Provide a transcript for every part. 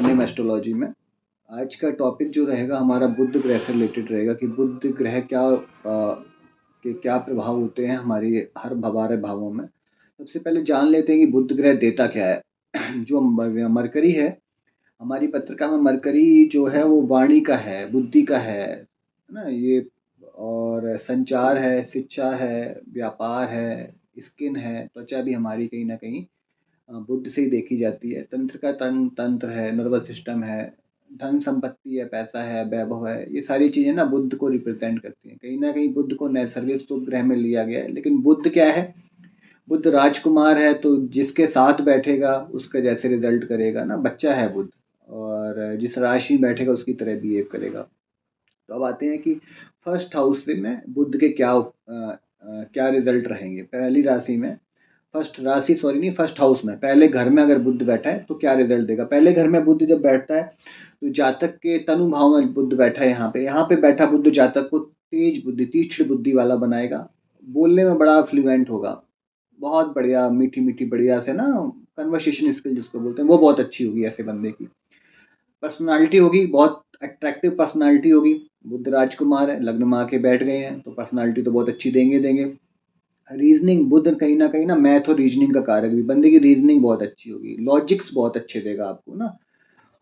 स्वर्णिम एस्ट्रोलॉजी में। आज का टॉपिक जो रहेगा हमारा बुध ग्रह से रिलेटेड रहेगा कि बुध ग्रह के क्या प्रभाव होते हैं हमारे भावों में। सबसे पहले जान लेते हैं कि बुध ग्रह देता क्या है। जो मरकरी है, हमारी पत्रिका में मरकरी जो है वो वाणी का है, बुद्धि का है ना ये। और संचार है, शिक्षा है, व्यापार है, स्किन है, त्वचा भी हमारी कहीं ना कहीं बुद्ध से ही देखी जाती है। तंत्र का तंत्र है, नर्वस सिस्टम है, धन संपत्ति है, पैसा है, वैभव है, ये सारी चीजें ना बुद्ध को रिप्रेजेंट करती हैं। कहीं ना कहीं बुद्ध को नैसर्गिक शुभ ग्रह में लिया गया है, लेकिन बुद्ध क्या है? बुद्ध राजकुमार है, तो जिसके साथ बैठेगा उसका जैसे रिजल्ट करेगा ना। बच्चा है बुद्ध, और जिस राशि में बैठेगा उसकी तरह बिहेव करेगा। तो अब आते हैं कि फर्स्ट हाउस में बुद्ध के क्या रिजल्ट रहेंगे। पहली राशि में, फर्स्ट राशि सॉरी नहीं, फर्स्ट हाउस में पहले घर में अगर बुद्ध बैठा है तो क्या रिजल्ट देगा। पहले घर में बुद्ध जब बैठता है तो जातक के तनु भाव में बुद्ध बैठा है, यहाँ पे बैठा बुद्ध जातक को तेज बुद्धि, तीक्ष्ण बुद्धि वाला बनाएगा। बोलने में बड़ा फ्लुएंट होगा, बहुत बढ़िया, मीठी मीठी बढ़िया से ना, कन्वर्सेशन स्किल जिसको बोलते हैं वो बहुत अच्छी होगी ऐसे बंदे की। पर्सनालिटी होगी, बहुत अट्रैक्टिव पर्सनालिटी होगी। बुद्ध राजकुमार है, लग्न में आके बैठ गए हैं तो पर्सनालिटी तो बहुत अच्छी देंगे देंगे। रीजनिंग, बुद्ध कहीं ना मैथ और रीजनिंग का कारक भी, बंदे की रीजनिंग बहुत अच्छी होगी, लॉजिक्स बहुत अच्छे देगा आपको ना।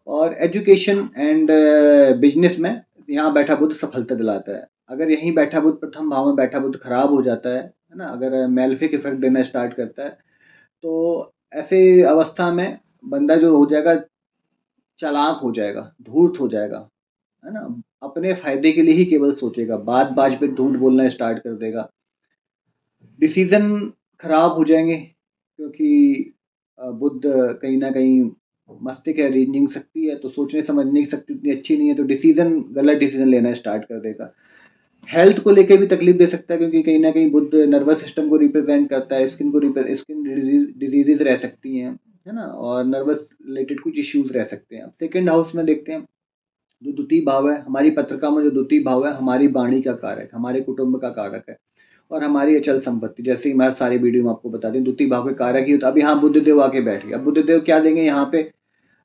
और एजुकेशन एंड बिजनेस में यहाँ बैठा बुद्ध सफलता दिलाता है। अगर यहीं बैठा बुद्ध, प्रथम भाव में बैठा बुद्ध खराब हो जाता है ना, अगर मेलेफिक इफेक्ट देना स्टार्ट करता है, तो ऐसे अवस्था में बंदा जो हो जाएगा, चालाक हो जाएगा, धूर्त हो जाएगा, है ना। अपने फायदे के लिए ही केवल सोचेगा, बात बाज पे झूठ बोलना स्टार्ट कर देगा। डिसीजन खराब हो जाएंगे, क्योंकि बुद्ध कहीं ना कहीं मस्तिष्क है, रीजनिंग शक्ति है, तो सोचने समझने की शक्ति उतनी अच्छी नहीं है, तो गलत डिसीजन लेना स्टार्ट कर देगा। हेल्थ को लेके भी तकलीफ दे सकता है, क्योंकि कहीं ना कहीं बुद्ध नर्वस सिस्टम को रिप्रेजेंट करता है। स्किन डिजीजेज रह सकती हैं, है ना, और नर्वस रिलेटेड कुछ इश्यूज रह सकते हैं। अब सेकेंड हाउस में देखते हैं, जो द्वितीय भाव है हमारी पत्रिका में, जो द्वितीय भाव है हमारी वाणी का कारक, हमारे कुटुंब का कारक है, और हमारी अचल संपत्ति। जैसे ही हमारे सारे वीडियो में आपको बता दें, द्वितीय भाव के कारक ही होता है। अब यहाँ बुद्धदेव आके बैठ गए, अब बुद्धदेव क्या देंगे यहाँ पे?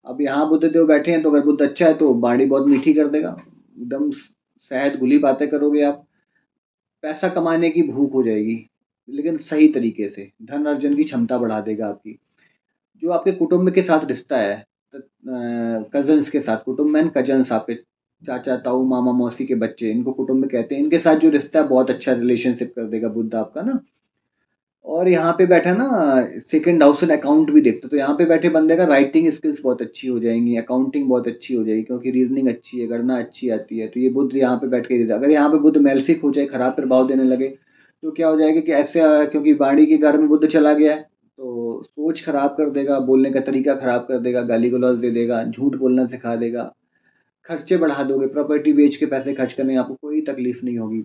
अब यहाँ बुद्धदेव बैठे हैं तो अगर बुद्ध अच्छा है तो वाणी बहुत मीठी कर देगा, एकदम शहद घुली बातें करोगे आप। पैसा कमाने की भूख हो जाएगी, लेकिन सही तरीके से धन अर्जन की क्षमता बढ़ा देगा आपकी। जो आपके कुटुंब के साथ रिश्ता है, कजन्स के साथ, कुटुंब में कजन्स, आपके चाचा ताऊ मामा मौसी के बच्चे, इनको कुटुंब कहते हैं, इनके साथ जो रिश्ता है बहुत अच्छा रिलेशनशिप कर देगा बुद्ध आपका ना। और यहाँ पे बैठा ना, सेकंड हाउस में अकाउंट भी देखते, तो यहाँ पे बैठे बंदे का राइटिंग स्किल्स बहुत अच्छी हो जाएंगी, अकाउंटिंग बहुत अच्छी हो जाएगी, क्योंकि रीजनिंग अच्छी है, गणना अच्छी आती है। तो ये बुद्ध यहाँ पे बैठ के, अगर यहाँ पे बुद्ध मेल्फिक हो जाए, खराब प्रभाव देने लगे, तो क्या हो जाएगा कि ऐसे क्योंकि वाणी के घर में बुद्ध चला गया है, तो सोच खराब कर देगा, बोलने का तरीका खराब कर देगा, गाली गलौज दे देगा, झूठ बोलना सिखा देगा, खर्चे बढ़ा दोगे, प्रॉपर्टी बेच के पैसे खर्च करने आपको कोई तकलीफ नहीं होगी।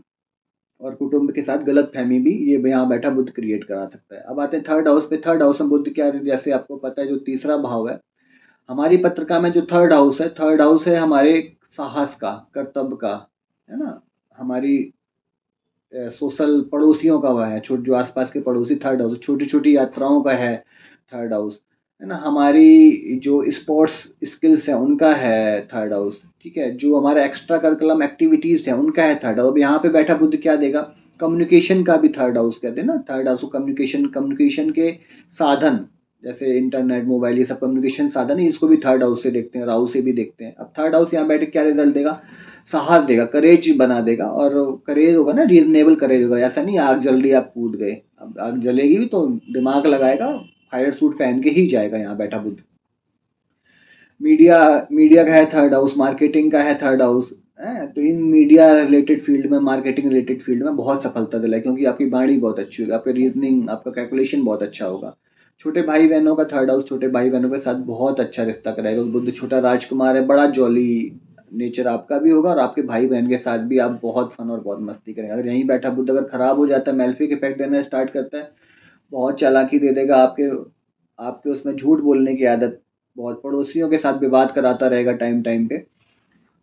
और कुटुंब के साथ गलत फहमी भी ये यहाँ बैठा बुद्ध क्रिएट करा सकता है। अब आते हैं थर्ड हाउस पे। थर्ड हाउस में बुद्ध क्या, जैसे आपको पता है, जो तीसरा भाव है हमारी पत्रिका में, जो थर्ड हाउस है, थर्ड हाउस है हमारे साहस का, कर्तव्य का, है ना, हमारी सोशल पड़ोसियों का वह है, छोटे जो आसपास के पड़ोसी, थर्ड हाउस छोटी छोटी यात्राओं का है थर्ड हाउस, है ना। हमारी जो स्पोर्ट्स स्किल्स है उनका है थर्ड हाउस, ठीक है। जो हमारे एक्स्ट्रा करिकुलम एक्टिविटीज है उनका है थर्ड हाउस। अब यहाँ पे बैठा बुद्ध क्या देगा? कम्युनिकेशन का भी थर्ड हाउस कहते हैं ना, थर्ड हाउस को कम्युनिकेशन, कम्युनिकेशन के साधन, जैसे इंटरनेट, मोबाइल, ये सब कम्युनिकेशन साधन है, इसको भी थर्ड हाउस से देखते हैं, राहु से भी देखते हैं। अब थर्ड हाउस यहाँ बैठे क्या रिजल्ट देगा? साहस देगा, करेज बना देगा। और करेज होगा ना, रीजनेबल करेज होगा, ऐसा नहीं आग जल रही आप कूद गए। अब आग जलेगी भी तो दिमाग लगाएगा, फायर सूट पहन के ही जाएगा यहाँ बैठा बुद्ध। मीडिया, मीडिया का है थर्ड हाउस, मार्केटिंग का है थर्ड हाउस है, तो इन मीडिया रिलेटेड फील्ड में, मार्केटिंग रिलेटेड फील्ड में बहुत सफलता दिलाई, क्योंकि आपकी वाणी बहुत अच्छी होगी, आपका रीजनिंग, आपका कैलकुलेशन बहुत अच्छा होगा। छोटे भाई बहनों का थर्ड हाउस, छोटे भाई बहनों के साथ बहुत अच्छा रिश्ता कराएगा बुद्ध। छोटा राजकुमार है, बड़ा जॉली नेचर आपका भी होगा, और आपके भाई बहन के साथ भी आप बहुत फन और बहुत मस्ती करेंगे। अगर यहीं बैठा बुद्ध अगर खराब हो जाता है, मेल्फिक इफेक्ट देना स्टार्ट करता है, बहुत चालाकी दे देगा, आपके आपके उसमें झूठ बोलने की आदत, बहुत पड़ोसियों के साथ विवाद कराता रहेगा टाइम टाइम पे,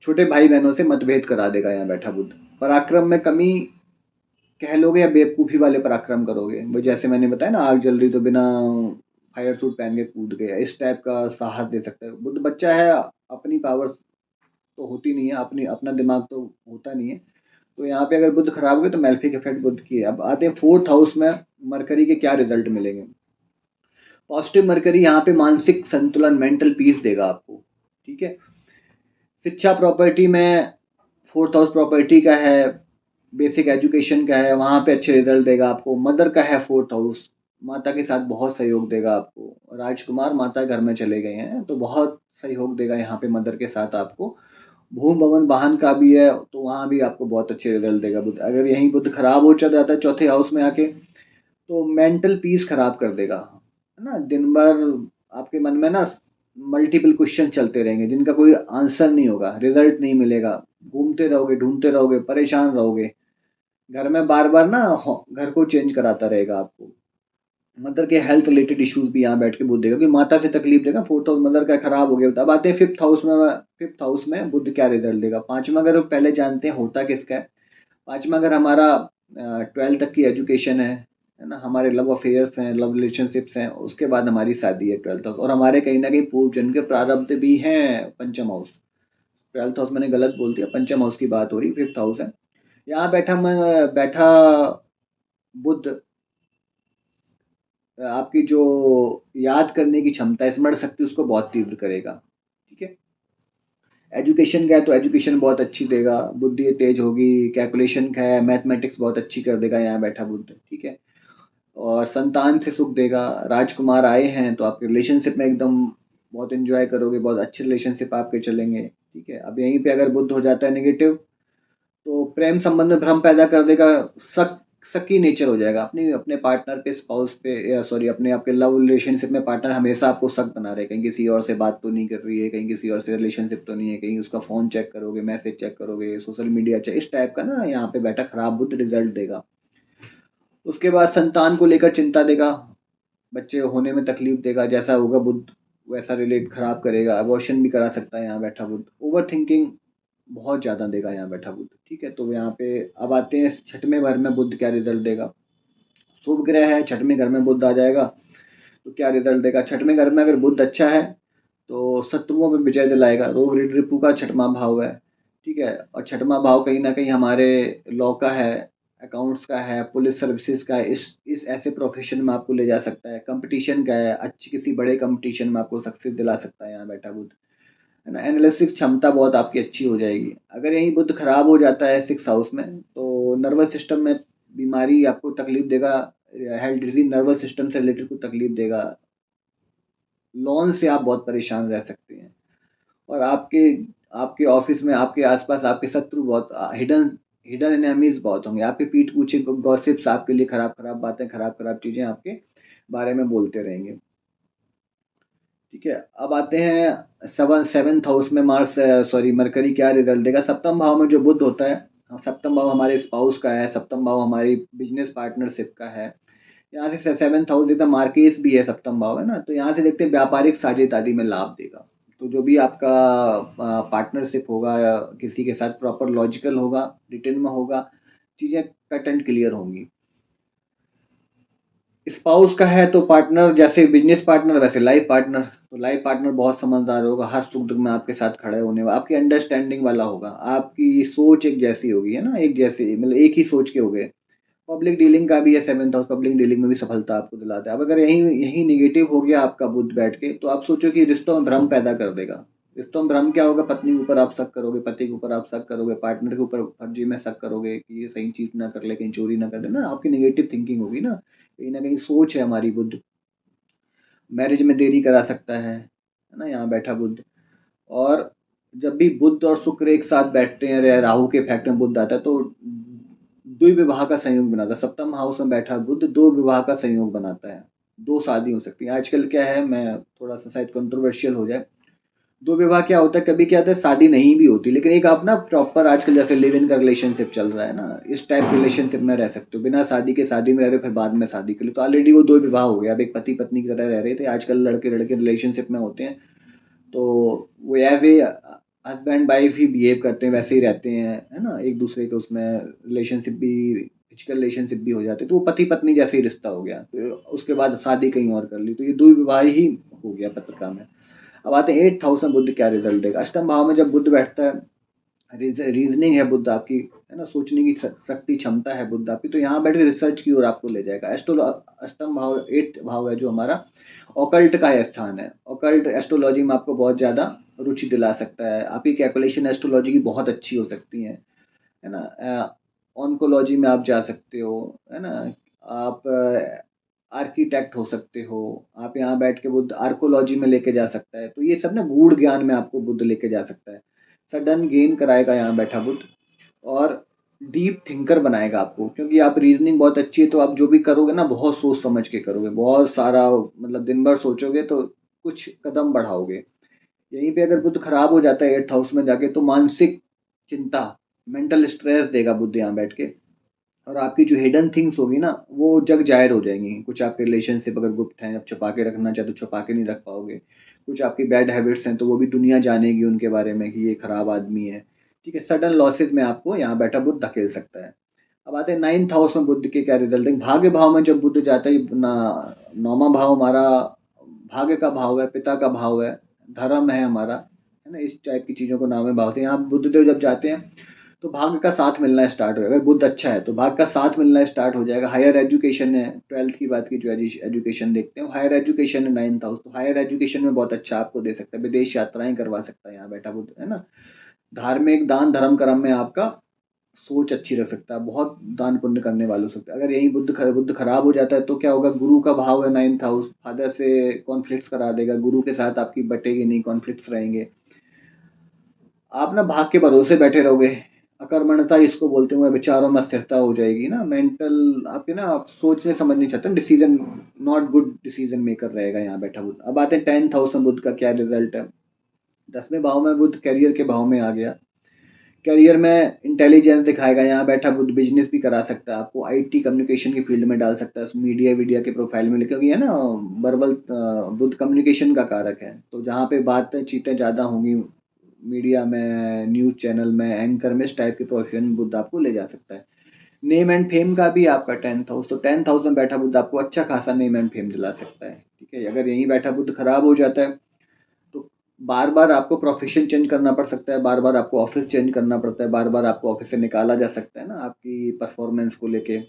छोटे भाई बहनों से मतभेद करा देगा यहाँ बैठा बुद्ध। पराक्रम में कमी कह लोगे, या बेवकूफ़ी वाले पराक्रम करोगे, वो जैसे मैंने बताया ना, आग जल रही तो बिना फायर सूट पहन के कूद गया, इस टाइप का साहस दे सकता है बुद्ध। बच्चा है, अपनी पावर तो होती नहीं है, अपनी अपना दिमाग तो होता नहीं है। तो यहाँ पे अगर बुध खराब हो गए तो मेलेफिक इफेक्ट बुध की है। अब आते हैं फोर्थ हाउस में मरकरी के क्या रिजल्ट मिलेंगे। पॉजिटिव मरकरी यहाँ पे मानसिक संतुलन, मेंटल पीस देगा आपको, ठीक है। शिक्षा प्रॉपर्टी में फोर्थ हाउस प्रॉपर्टी का है, बेसिक एजुकेशन का है, वहाँ पे अच्छे रिजल्ट देगा आपको। मदर का है फोर्थ हाउस, माता के साथ बहुत सहयोग देगा आपको। राजकुमार माता घर में चले गए हैं तो बहुत सहयोग देगा यहाँ पे मदर के साथ आपको। भूमि भवन वाहन का भी है तो वहाँ भी आपको बहुत अच्छे रिजल्ट देगा बुध। अगर यहीं बुध खराब हो चल जाता है चौथे हाउस में आके तो मेंटल पीस खराब कर देगा, है ना। दिन भर आपके मन में ना मल्टीपल क्वेश्चन चलते रहेंगे जिनका कोई आंसर नहीं होगा, रिजल्ट नहीं मिलेगा, घूमते रहोगे, ढूंढते रहोगे, परेशान रहोगे। घर में बार बार ना घर को चेंज कराता रहेगा आपको। मदर के हेल्थ रिलेटेड इश्यूज भी यहाँ बैठ के बुध देगा, क्योंकि माता से तकलीफ देगा। फोर्थ हाउस मदर का खराब हो गया। अब आते हैं फिफ्थ हाउस में। फिफ्थ हाउस में बुध क्या रिजल्ट देगा। पांचवा घर पहले जानते हैं होता किसका है। पांचवा घर हमारा 12th तक की एजुकेशन है ना। हमारे लव अफेयर्स हैं, लव रिलेशनशिप्स हैं, उसके बाद हमारी शादी है 12th हाउस। और हमारे कहीं ना कहीं पूर्व जन्म के प्रारब्ध भी हैं पंचम हाउस। 12th हाउस मैंने गलत बोल दिया, पंचम हाउस की बात हो रही, फिफ्थ हाउस है। यहाँ बैठा बुध आपकी जो याद करने की क्षमता है, स्मरण शक्ति, उसको बहुत तीव्र करेगा, ठीक है। एजुकेशन का है तो एजुकेशन बहुत अच्छी देगा, बुद्धि तेज होगी। कैलकुलेशन का है, मैथमेटिक्स बहुत अच्छी कर देगा यहाँ बैठा बुध, ठीक है। और संतान से सुख देगा। राजकुमार आए हैं तो आपके रिलेशनशिप में एकदम बहुत एंजॉय करोगे, बहुत अच्छे रिलेशनशिप आपके चलेंगे, ठीक है। अब यहीं पे अगर बुध हो जाता है नेगेटिव तो प्रेम संबंध में भ्रम पैदा कर देगा। शक शकी नेचर हो जाएगा अपनी अपने पार्टनर पे, स्पाउस पे, या सॉरी अपने आपके लव रिलेशनशिप में पार्टनर हमेशा आपको शक बना रहे, कहीं किसी और से बात तो नहीं कर रही है, कहीं किसी और से रिलेशनशिप तो नहीं है, कहीं उसका फोन चेक करोगे, मैसेज चेक करोगे, सोशल मीडिया चेक, इस टाइप का ना यहाँ पे बैठा खराब बुध रिजल्ट देगा। उसके बाद संतान को लेकर चिंता देगा, बच्चे होने में तकलीफ देगा। जैसा होगा बुध वैसा रिलेट खराब करेगा। अबॉर्शन भी करा सकता है यहाँ बैठा बुध। ओवर थिंकिंग बहुत ज़्यादा देगा यहाँ बैठा बुध, ठीक है। तो यहाँ पे अब आते हैं छठवें घर में बुध क्या रिजल्ट देगा। शुभ ग्रह है, छठवें घर में बुध आ जाएगा तो क्या रिजल्ट देगा। छठवें घर में अगर बुध अच्छा है तो शत्रुओं में विजय दिलाएगा। रोग ऋण रिपु का छठवां भाव है, ठीक है। और छठवां भाव कहीं ना कहीं हमारे लॉ का है, अकाउंट्स का है, पुलिस सर्विसेज का है। इस ऐसे प्रोफेशन में आपको ले जा सकता है। कंपटीशन का है, अच्छी किसी बड़े कंपटीशन में आपको सक्सेस दिला सकता है यहाँ बैठा बुध, है ना। एनालिसिस क्षमता बहुत आपकी अच्छी हो जाएगी। अगर यही बुध खराब हो जाता है सिक्स हाउस में तो नर्वस सिस्टम में बीमारी आपको तकलीफ देगा। हेल्थ डिजीज नर्वस सिस्टम से रिलेटेड को तकलीफ देगा। लोन से आप बहुत परेशान रह सकते हैं। और आपके आपके ऑफिस में, आपके आसपास आपके शत्रु बहुत, हिडन हिडन एनिमीज बहुत होंगे। आपके पीठ पीछे गॉसिप्स आपके लिए खराब खराब बातें, खराब खराब चीज़ें आपके बारे में बोलते रहेंगे, ठीक है। अब आते हैं सेवन्थ हाउस में मार्स, सॉरी मरकरी क्या रिजल्ट देगा। सप्तम भाव में जो बुध होता है, सप्तम भाव हमारे स्पाउस का है, सप्तम भाव हमारी बिजनेस पार्टनरशिप का है। यहाँ से सेवन्थ हाउस देता, मार्केस भी है सप्तम भाव, है ना। तो यहाँ से देखते हैं व्यापारिक साझेदारी में लाभ देगा। तो जो भी आपका पार्टनरशिप होगा या किसी के साथ प्रॉपर लॉजिकल होगा, रिटर्न में होगा, चीज़ें कट एंड क्लियर होंगी। स्पाउस का है तो पार्टनर, जैसे बिजनेस पार्टनर वैसे लाइफ पार्टनर। तो लाइफ पार्टनर बहुत समझदार होगा, हर सुख दुख में आपके साथ खड़े होने वाला, आपकी अंडरस्टैंडिंग वाला होगा, आपकी सोच एक जैसी होगी, है ना। एक जैसी मतलब एक ही सोच के हो गए। पब्लिक डीलिंग का भी है सेवन्थ हाउस, पब्लिक डीलिंग में भी सफलता आपको दिलाता है। अब अगर यही यही निगेटिव हो गया आपका बुध बैठ के तो आप सोचो कि रिश्तों में भ्रम पैदा कर देगा। रिश्तों में भ्रम क्या होगा, पत्नी के ऊपर आप शक करोगे, पति के ऊपर आप शक करोगे, पार्टनर के ऊपर फर्जी में शक करोगे कि ये सही चीज ना कर ले, कहीं चोरी ना कर ले, ना आपकी निगेटिव थिंकिंग होगी ना कहीं सोच है हमारी बुध। मैरिज में देरी करा सकता है ना यहाँ बैठा बुध। और जब भी बुध और शुक्र एक साथ बैठते हैं, राहु के इफेक्ट में बुध आता है तो द्विविवाह का संयोग बनाता है। सप्तम हाउस में बैठा बुध दो विवाह का संयोग बनाता है। दो शादी हो सकती है। आजकल क्या है, मैं थोड़ा सा शायद कंट्रोवर्शियल हो जाए, दो विवाह क्या होता है, कभी क्या होता है शादी नहीं भी होती, लेकिन एक आप ना प्रॉपर आजकल जैसे लिव इन का रिलेशनशिप चल रहा है ना, इस टाइप रिलेशनशिप में रह सकते हो बिना शादी के। शादी में रह रहे फिर बाद में शादी के लिए, तो ऑलरेडी वो दो विवाह हो गया। अब एक पति पत्नी की तरह रह रहे थे, आजकल लड़के लड़के रिलेशनशिप में होते हैं तो वो एज ए हस्बैंड वाइफ ही बिहेव करते हैं, वैसे ही रहते हैं, है ना। एक दूसरे के उसमें रिलेशनशिप भी, फिजिकल रिलेशनशिप भी हो जाते हैं, तो वो पति पत्नी जैसे ही रिश्ता हो गया। तो उसके बाद शादी कहीं और कर ली तो ये द्विविवाह ही हो गया पत्रिका में। अब आते हैं 8th हाउस में बुध क्या रिजल्ट देगा। अष्टम भाव में जब बुध बैठता है, रीजनिंग है बुध आपकी, है ना, सोचने की शक्ति क्षमता है बुध आपकी, तो यहाँ बैठ के रिसर्च की ओर आपको ले जाएगा। अष्टम भाव 8th भाव है जो हमारा ऑकल्ट का स्थान है। ऑकल्ट एस्ट्रोलॉजी में आपको बहुत ज़्यादा रुचि दिला सकता है। आपकी कैलकुलेशन एस्ट्रोलॉजी की बहुत अच्छी हो सकती है ना। ऑन्कोलॉजी में आप जा सकते हो, है ना। आप आर्किटेक्ट हो सकते हो। आप यहाँ बैठ के बुद्ध आर्कोलॉजी में लेके जा सकता है। तो ये सब ना गूढ़ ज्ञान में आपको बुद्ध लेके जा सकता है। सडन गेन कराएगा यहाँ बैठा बुद्ध, और डीप थिंकर बनाएगा आपको, क्योंकि आप रीजनिंग बहुत अच्छी है तो आप जो भी करोगे ना बहुत सोच समझ के करोगे, बहुत सारा मतलब दिन भर सोचोगे तो कुछ कदम बढ़ाओगे। यहीं पे अगर बुध खराब हो जाता है 8th हाउस में जाके, तो मानसिक चिंता, मेंटल स्ट्रेस देगा बुध यहाँ बैठ के। और आपकी जो हिडन थिंग्स होगी ना वो जग जाहिर हो जाएंगी। कुछ आपके रिलेशनशिप अगर गुप्त हैं, आप छुपा के रखना चाहते तो छुपा के नहीं रख पाओगे। कुछ आपकी बैड हैबिट्स हैं तो वो भी दुनिया जानेगी उनके बारे में कि ये खराब आदमी है। ठीक है, सडन लॉसेज में आपको यहाँ बैठा बुध धकेल सकता है। अब आते हैं 9th हाउस में बुध के क्या रिजल्ट है। भाग्य भाव में जब बुध जाता है ना, 9वां भाव हमारा भाग्य का भाव है, पिता का भाव है, धर्म है हमारा, है ना, इस टाइप की चीज़ों को नाम है भाव से। यहाँ बुधदेव जब जाते हैं तो भाग्य का साथ मिलना स्टार्ट हो जाएगा। अगर बुध अच्छा है तो भाग्य का साथ मिलना स्टार्ट हो जाएगा। हायर एजुकेशन है, 12th की बात की जो एजुकेशन देखते हैं, हायर एजुकेशन है 9th हाउस, तो हायर एजुकेशन में बहुत अच्छा आपको दे सकता है। विदेश यात्राएं करवा सकता है यहाँ बैठा बुध, है ना। धार्मिक दान धर्म कर्म में आपका सोच अच्छी रख सकता है, बहुत दान पुण्य करने वालों सकता है। अगर यही बुद्ध खराब हो जाता है तो क्या होगा, गुरु का भाव है 9th हाउस, फादर से कॉन्फ्लिक्ट्स करा देगा, गुरु के साथ आपकी बटेगी नहीं, कॉन्फ्लिक्ट्स रहेंगे। आप ना भाग के भरोसे बैठे रहोगे, अकर्मण्यता इसको बोलते हुए, विचारों में अस्थिरता हो जाएगी ना, मेंटल आपके ना, आप सोचने समझ नहीं चाहते, decision not good decision maker रहेगा यहाँ बैठा बुध। अब आते हैं 10th हाउस में बुध का क्या रिजल्ट है। 10वें भाव में बुध करियर के भाव में आ गया। करियर में इंटेलिजेंस दिखाएगा यहाँ बैठा बुध, बिजनेस भी करा सकता है आपको, आईटी कम्युनिकेशन की फील्ड में डाल सकता है, मीडिया वीडिया के प्रोफाइल में, क्योंकि है ना बर्बल बुध कम्युनिकेशन का कारक है, तो जहाँ पे बातें चीतें ज़्यादा होंगी मीडिया में, न्यूज़ चैनल में, एंकर में, इस टाइप के प्रोफेशन में बुध आपको ले जा सकता है। नेम एंड फेम का भी आपका 10th हाउस, तो 10th हाउस में बैठा बुध आपको अच्छा खासा नेम एंड फेम दिला सकता है। ठीक है, अगर यहीं बैठा बुध खराब हो जाता है तो बार बार आपको प्रोफेशन चेंज करना पड़ सकता है, बार बार आपको ऑफिस चेंज करना पड़ता है, बार बार आपको ऑफिस से निकाला जा सकता है ना, आपकी परफॉर्मेंस को लेके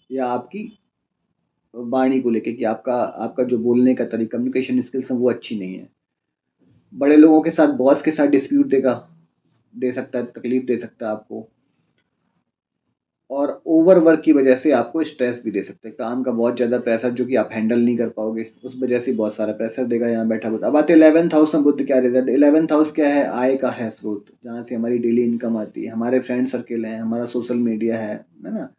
या आपकी वाणी को लेके, कि आपका आपका जो बोलने का तरीका, कम्युनिकेशन स्किल्स है वो अच्छी नहीं है। बड़े लोगों के साथ, बॉस के साथ डिस्प्यूट दे सकता है, तकलीफ दे सकता है आपको। और ओवर वर्क की वजह से आपको स्ट्रेस भी दे सकते हैं, काम का बहुत ज़्यादा प्रेशर जो कि आप हैंडल नहीं कर पाओगे, उस वजह से बहुत सारा प्रेशर देगा यहाँ बैठा बुध। अब आते 11th हाउस में बुध क्या रिजल्ट। 11th हाउस क्या है, आय का है स्रोत, जहाँ से हमारी डेली इनकम आती है, हमारे फ्रेंड सर्किल है, हमारा सोशल मीडिया है ना,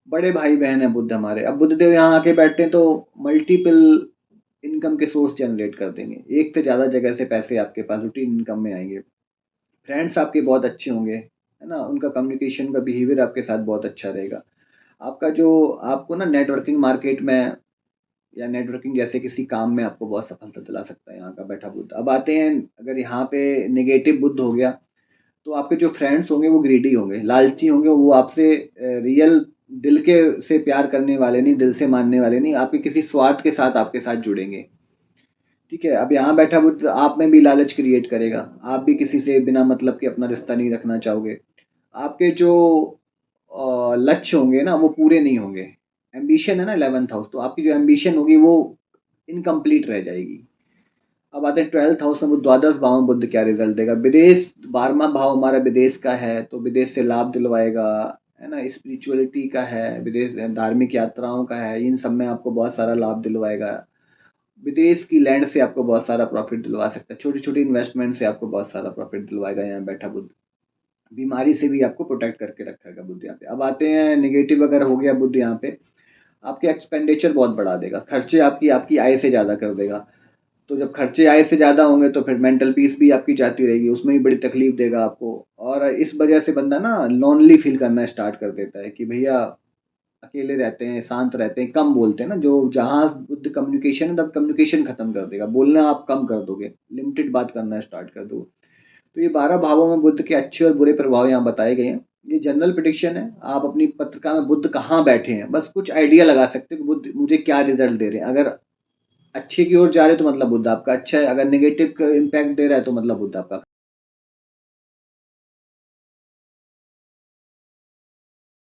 बड़े भाई बहन है बुध हमारे। अब बुध देव यहाँ आके बैठते हैं तो मल्टीपल इनकम के सोर्स जनरेट कर देंगे, एक से ज़्यादा जगह से पैसे आपके पास रूटीन इनकम में आएंगे। फ्रेंड्स आपके बहुत अच्छे होंगे, है ना, उनका कम्युनिकेशन का बिहेवियर आपके साथ बहुत अच्छा रहेगा। आपका जो आपको ना नेटवर्किंग मार्केट में या नेटवर्किंग जैसे किसी काम में आपको बहुत सफलता दिला सकता है यहाँ का बैठा बुध। अब आते हैं, अगर यहाँ पे नेगेटिव बुध हो गया तो आपके जो फ्रेंड्स होंगे वो ग्रीडी होंगे, लालची होंगे, वो आपसे रियल दिल के से प्यार करने वाले नहीं, दिल से मानने वाले नहीं, आपके किसी स्वार्थ के साथ आपके साथ जुड़ेंगे। ठीक है, अब यहाँ बैठा बुध आप में भी लालच क्रिएट करेगा, आप भी किसी से बिना मतलब के अपना रिश्ता नहीं रखना चाहोगे। आपके जो लक्ष्य होंगे ना वो पूरे नहीं होंगे। एम्बिशन है ना 11th हाउस, तो आपकी जो एम्बिशन होगी वो इनकम्प्लीट रह जाएगी। अब आते हैं 12th हाउस में, वो द्वादश भाव में बुध क्या रिजल्ट देगा। विदेश, 12वां भाव हमारा विदेश का है, तो विदेश से लाभ दिलवाएगा, है ना, स्पिरिचुअलिटी का है, विदेश धार्मिक यात्राओं का है, इन सब में आपको बहुत सारा लाभ दिलवाएगा। विदेश की लैंड से आपको बहुत सारा प्रॉफिट दिलवा सकता है, छोटी छोटी इन्वेस्टमेंट से आपको बहुत सारा प्रॉफिट दिलवाएगा यहाँ बैठा बुध। बीमारी से भी आपको प्रोटेक्ट करके रखेगा बुध यहाँ पे। अब आते हैं नेगेटिव अगर हो गया बुध यहाँ पे, आपके एक्सपेंडिचर बहुत बढ़ा देगा, खर्चे आपकी आपकी आय से ज़्यादा कर देगा। तो जब खर्चे आय से ज़्यादा होंगे तो फिर मेंटल पीस भी आपकी जाती रहेगी, उसमें भी बड़ी तकलीफ देगा आपको। और इस वजह से बंदा ना लोनली फील करना स्टार्ट कर देता है कि भैया अकेले रहते हैं, शांत रहते हैं, कम बोलते हैं ना, जो जहाँ बुद्ध कम्युनिकेशन है तब कम्युनिकेशन खत्म कर देगा, बोलना आप कम कर दोगे, लिमिटेड बात करना स्टार्ट कर दो। तो ये 12 भावों में बुद्ध के अच्छे और बुरे प्रभाव यहाँ बताए गए हैं। ये जनरल प्रिडिक्शन है, आप अपनी पत्रिका में बुद्ध कहाँ बैठे हैं बस कुछ आइडिया लगा सकते हो कि बुद्ध मुझे क्या रिजल्ट दे रहे हैं। अगर अच्छे की ओर जा रहे हो तो मतलब बुध आपका अच्छा है, अगर नेगेटिव इम्पैक्ट दे रहा है तो मतलब बुध आपका